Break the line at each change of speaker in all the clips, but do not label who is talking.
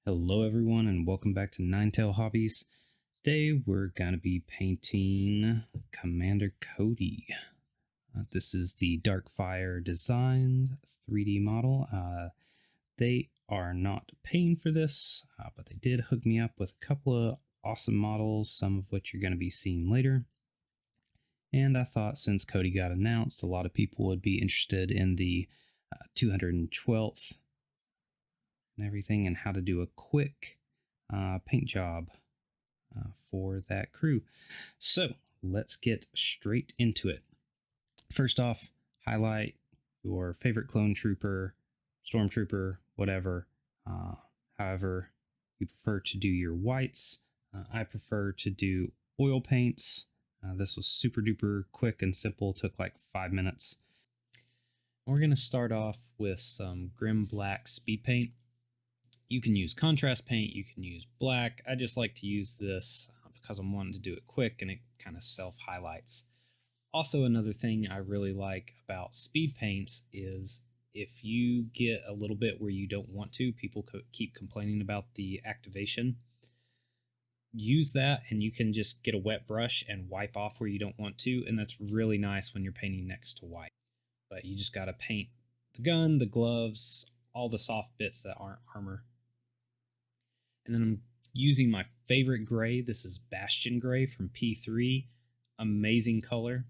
Hello everyone and welcome back to Ninetail Hobbies. Today we're going to be painting Commander Cody. This is the Darkfire Designs 3D model. They are not paying for this, but they did hook me up with a couple of awesome models, some of which you're going to be seeing later. And I thought since Cody got announced, a lot of people would be interested in the 212th and everything and how to do a quick paint job for that crew. So let's get straight into it. First off, highlight your favorite clone trooper, stormtrooper, whatever. However you prefer to do your whites. I prefer to do oil paints. This was super duper quick and simple, took like 5 minutes. We're going to start off with some Grim Black speed paint. You can use contrast paint, you can use black. I just like to use this because I'm wanting to do it quick and it kind of self-highlights. Also, another thing I really like about speed paints is if you get a little bit where you don't want to, people keep complaining about the activation. Use that and you can just get a wet brush and wipe off where you don't want to, and that's really nice when you're painting next to white. But you just got to paint the gun, the gloves, all the soft bits that aren't armor. And then I'm using my favorite gray. This is Bastion Gray from P3. Amazing color.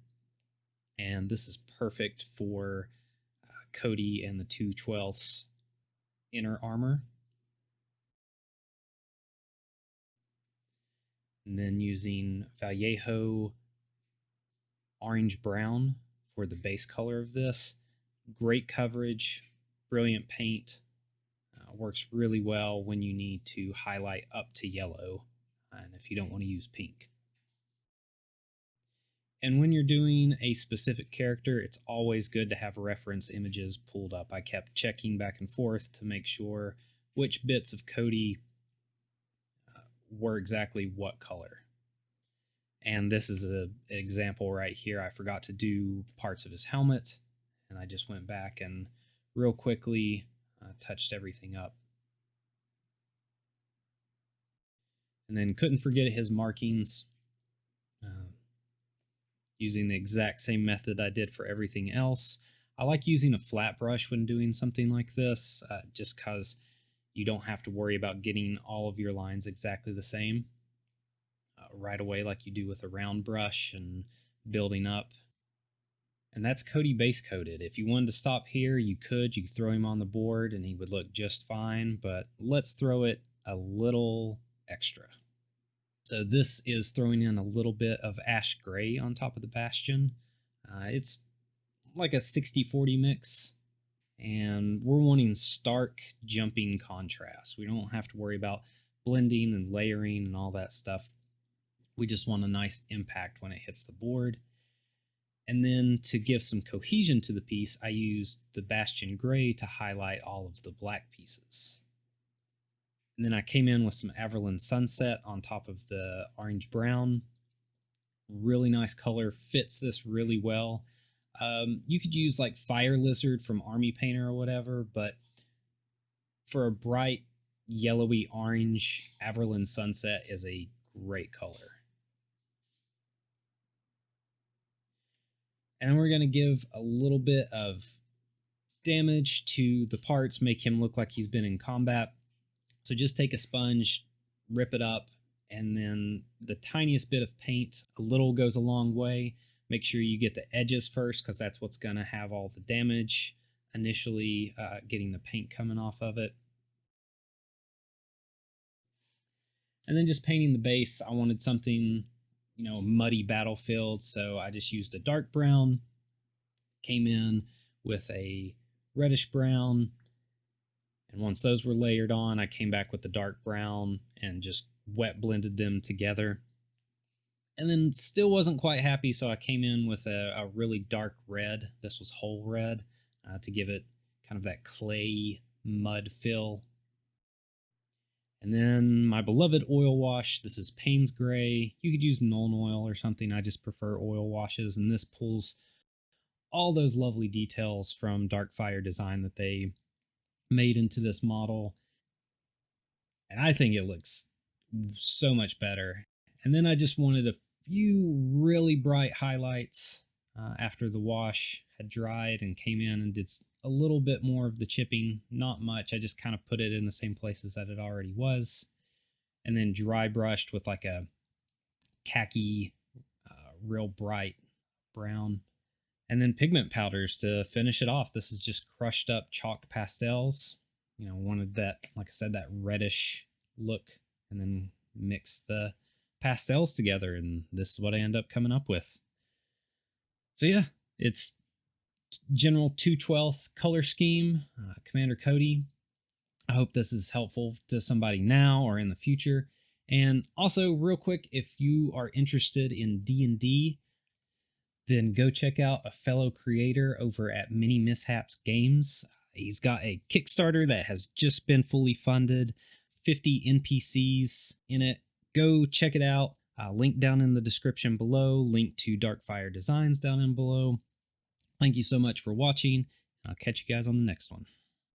And this is perfect for Cody and the 2/12 inner armor. And then using Vallejo Orange Brown for the base color of this. Great coverage, brilliant paint. Works really well when you need to highlight up to yellow and if you don't want to use pink. And when you're doing a specific character, it's always good to have reference images pulled up. I kept checking back and forth to make sure which bits of Cody were exactly what color. And this is an example right here. I forgot to do parts of his helmet, and I just went back and real quickly touched everything up. And then couldn't forget his markings, using the exact same method I did for everything else. I like using a flat brush when doing something like this, just because you don't have to worry about getting all of your lines exactly the same right away like you do with a round brush and building up. And that's Cody base coated. If you wanted to stop here, you could throw him on the board and he would look just fine, but let's throw it a little extra. So this is throwing in a little bit of ash gray on top of the Bastion. It's like a 60-40 mix, and we're wanting stark jumping contrast. We don't have to worry about blending and layering and all that stuff. We just want a nice impact when it hits the board. And then to give some cohesion to the piece, I used the Bastion Gray to highlight all of the black pieces. And then I came in with some Averland Sunset on top of the orange brown. Really nice color, fits this really well. You could use like Fire Lizard from Army Painter or whatever, but for a bright yellowy orange, Averland Sunset is a great color. And we're going to give a little bit of damage to the parts, make him look like he's been in combat. So just take a sponge, rip it up, and then the tiniest bit of paint, a little goes a long way. Make sure you get the edges first because that's what's going to have all the damage initially, getting the paint coming off of it. And then just painting the base, I wanted something, muddy battlefield, so I just used a dark brown, came in with a reddish brown, and once those were layered on, I came back with the dark brown and just wet blended them together. And then still wasn't quite happy, so I came in with a really dark red. This was whole red, to give it kind of that clay mud feel. And then my beloved oil wash. This is Payne's Gray. You could use Nuln Oil or something. I just prefer oil washes, and this pulls all those lovely details from Darkfire Design that they made into this model. And
I think it looks so much better. And then I just wanted a few really bright highlights after the wash had dried and came in and did a little bit more of the chipping. Not much. I just kind of put it in the same places that it already was. And then dry brushed with like a khaki, real bright brown. And then pigment powders to finish it off. This is just crushed up chalk pastels. You know, wanted that, like I said, that reddish look, and then mix the pastels together, and this is what I end up coming up with. So yeah, it's general 2/12 color scheme, Commander Cody. I hope this is helpful to somebody now or in the future. And also, real quick, if you are interested in D&D, then go check out a fellow creator over at Minimishap Games. He's got a Kickstarter that has just been fully funded, 50 NPCs in it. Go check it out. Link down in the description below, link to Darkfire Designs down in below. Thank you so much for watching. I'll catch you guys on the next one.